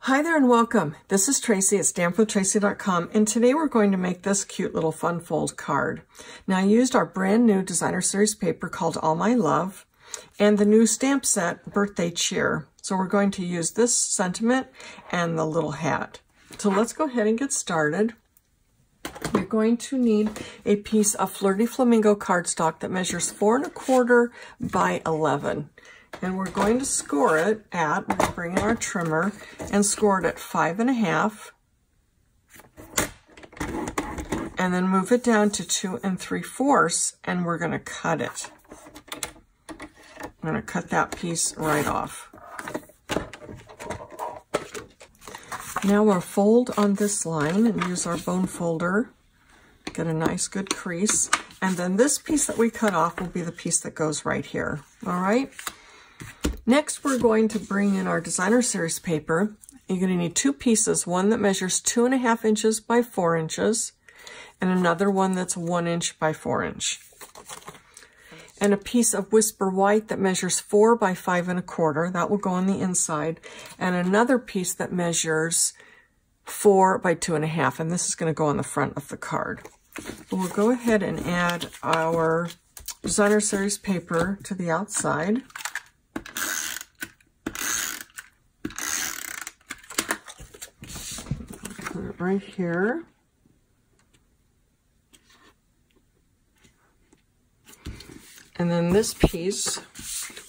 Hi there and welcome. This is Tracy at stampwithtracy.com, and today we're going to make this cute little fun fold card. Now, I used our brand new designer series paper called All My Love and the new stamp set Birthday Cheer. So we're going to use this sentiment and the little hat. So let's go ahead and get started. You're going to need a piece of Flirty Flamingo cardstock that measures 4 1/4 by 11. And we're going to score it at, we're going to bring in our trimmer and score it at 5 1/2. And then move it down to 2 3/4, and we're going to cut it. I'm going to cut that piece right off. Now we'll fold on this line and use our bone folder. Get a nice good crease. And then this piece that we cut off will be the piece that goes right here. All right? Next, we're going to bring in our designer series paper. You're going to need 2 pieces, one that measures 2 1/2 inches by 4 inches, and another one that's 1 inch by 4 inch. And a piece of Whisper White that measures 4 by 5 1/4. That will go on the inside. And another piece that measures 4 by 2 1/2. And this is going to go on the front of the card. We'll go ahead and add our designer series paper to the outside. Put it right here. And then this piece,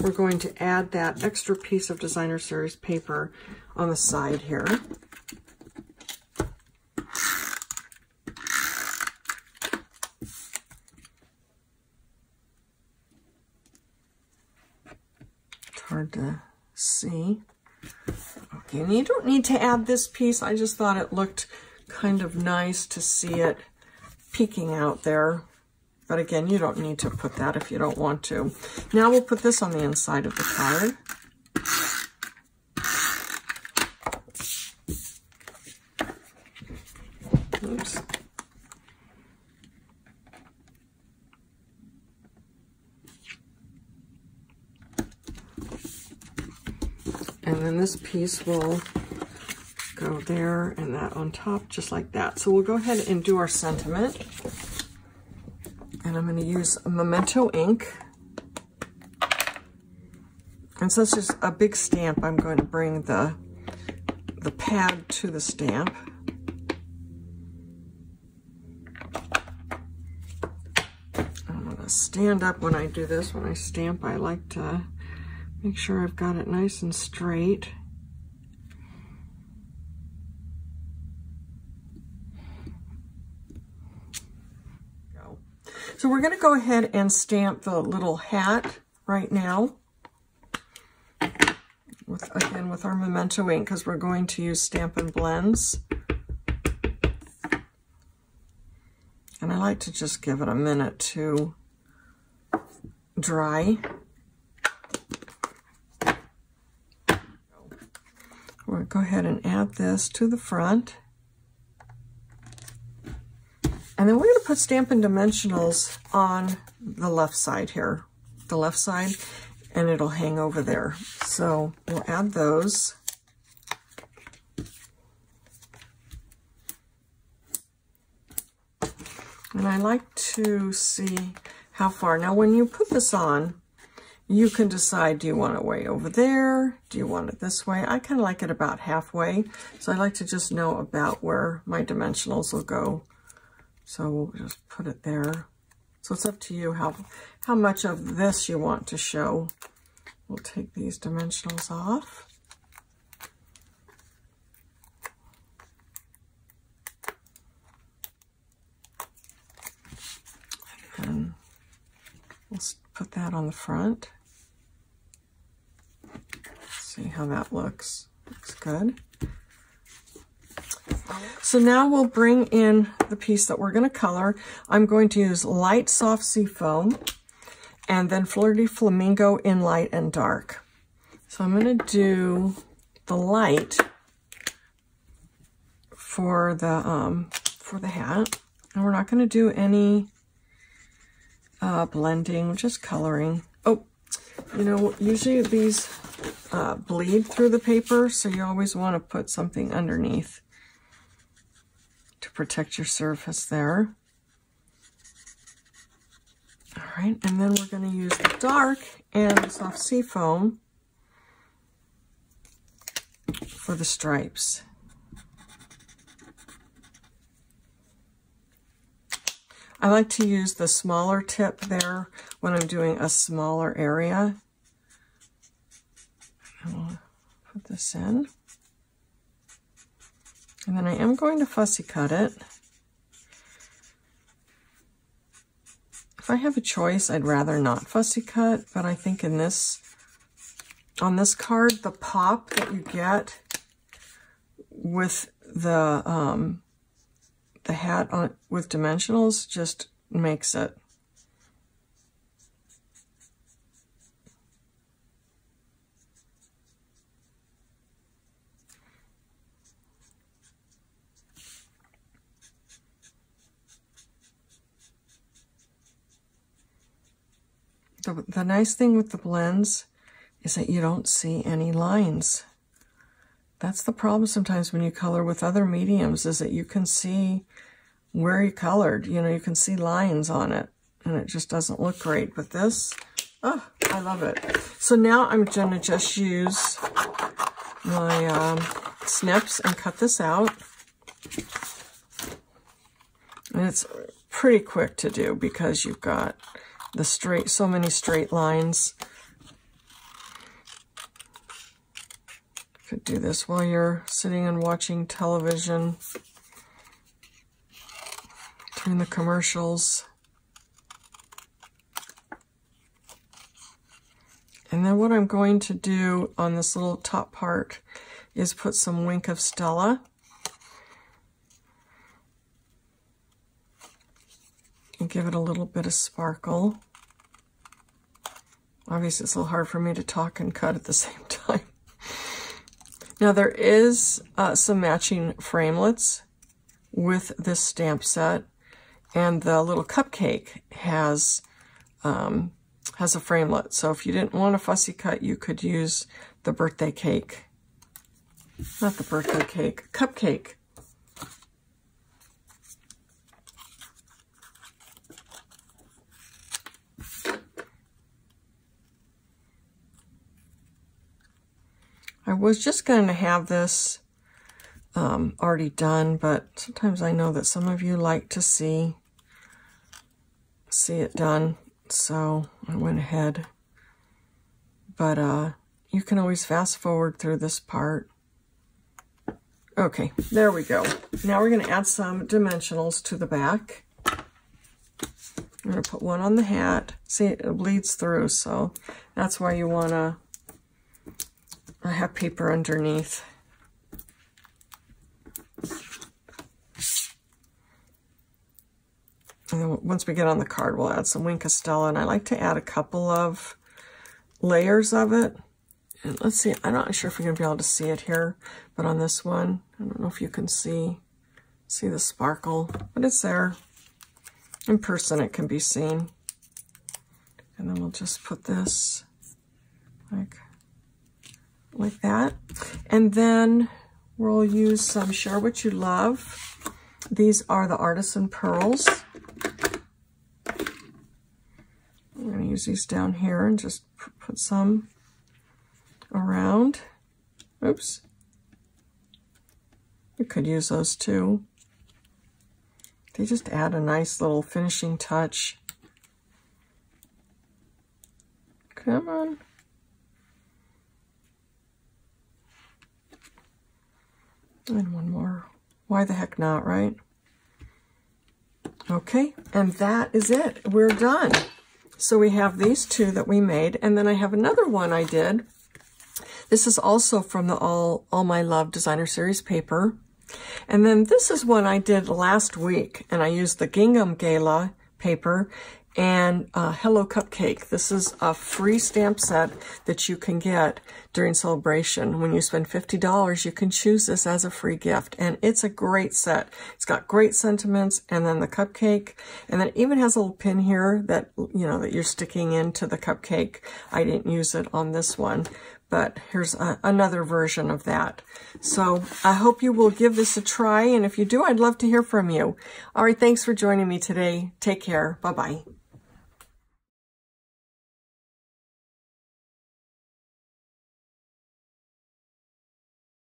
we're going to add that extra piece of designer series paper on the side here. It's hard to see. Okay, and you don't need to add this piece. I just thought it looked kind of nice to see it peeking out there. But again, you don't need to put that if you don't want to. Now we'll put this on the inside of the card. Oops. And then this piece will go there and that on top, just like that. So we'll go ahead and do our sentiment. And I'm going to use a Memento ink. And since it's a big stamp, I'm going to bring the pad to the stamp. I'm going to stand up when I do this. When I stamp, I like to make sure I've got it nice and straight. So we're going to go ahead and stamp the little hat right now, again with our Memento ink, because we're going to use Stampin Blends. And I like to just give it a minute to dry. We're going to go ahead and add this to the front. And then we're going to put Stampin' Dimensionals on the left side here, the left side, and it'll hang over there. So we'll add those. And I like to see how far. Now, when you put this on, you can decide, do you want it way over there? Do you want it this way? I kind of like it about halfway. So I like to just know about where my dimensionals will go. So we'll just put it there. So it's up to you how much of this you want to show. We'll take these dimensionals off. And we'll put that on the front. See how that looks. Looks good. So now we'll bring in the piece that we're going to color. I'm going to use light soft seafoam and then Flirty Flamingo in light and dark. So I'm going to do the light for the hat, and we're not going to do any blending, just coloring. Oh, you know, usually these bleed through the paper, so you always want to put something underneath to protect your surface there. All right, and then we're going to use the dark and the soft seafoam for the stripes. I like to use the smaller tip there when I'm doing a smaller area. I'll put this in. And then I am going to fussy cut it. If I have a choice, I'd rather not fussy cut, but I think in this, on this card, the pop that you get with the hat on with dimensionals just makes it. The nice thing with the blends is that you don't see any lines. That's the problem sometimes when you color with other mediums, is that you can see where you colored. You know, you can see lines on it, and it just doesn't look great. But this, oh, I love it. So now I'm going to just use my snips and cut this out. And it's pretty quick to do because you've got the straight, so many straight lines. You could do this while you're sitting and watching television during the commercials. And then what I'm going to do on this little top part is put some Wink of Stella. And give it a little bit of sparkle. Obviously, it's a little hard for me to talk and cut at the same time. Now, there is some matching framelits with this stamp set, and the little cupcake has a framelit. So if you didn't want a fussy cut, you could use the birthday cake. Not the birthday cake, cupcake. I was just going to have this already done, but sometimes I know that some of you like to see it done, so I went ahead. But you can always fast forward through this part. Okay, there we go. Now we're going to add some dimensionals to the back. I'm going to put one on the hat. See, it bleeds through, so that's why you want to have paper underneath. And then once we get on the card, we'll add some Wink of Stella, and I like to add a couple of layers of it. And let's see, I'm not sure if you're going to be able to see it here, but on this one, I don't know if you can see the sparkle, but it's there. In person, it can be seen. And then we'll just put this like that. And then we'll use some Share What You Love. These are the Artisan pearls. I'm going to use these down here and just put some around. Oops. You could use those too. They just add a nice little finishing touch. Come on. And one more. Why the heck not, right? Okay, and that is it. We're done. So we have these two that we made, and then I have another one I did. This is also from the All My Love Designer Series paper. And then this is one I did last week, and I used the Gingham Gala paper, and Hello Cupcake. This is a free stamp set that you can get during celebration. When you spend $50, you can choose this as a free gift, and it's a great set. It's got great sentiments, and then the cupcake, and then it even has a little pin here that, you know, that you're sticking into the cupcake. I didn't use it on this one, but here's another version of that. So I hope you will give this a try, and if you do, I'd love to hear from you. All right, thanks for joining me today. Take care. Bye-bye.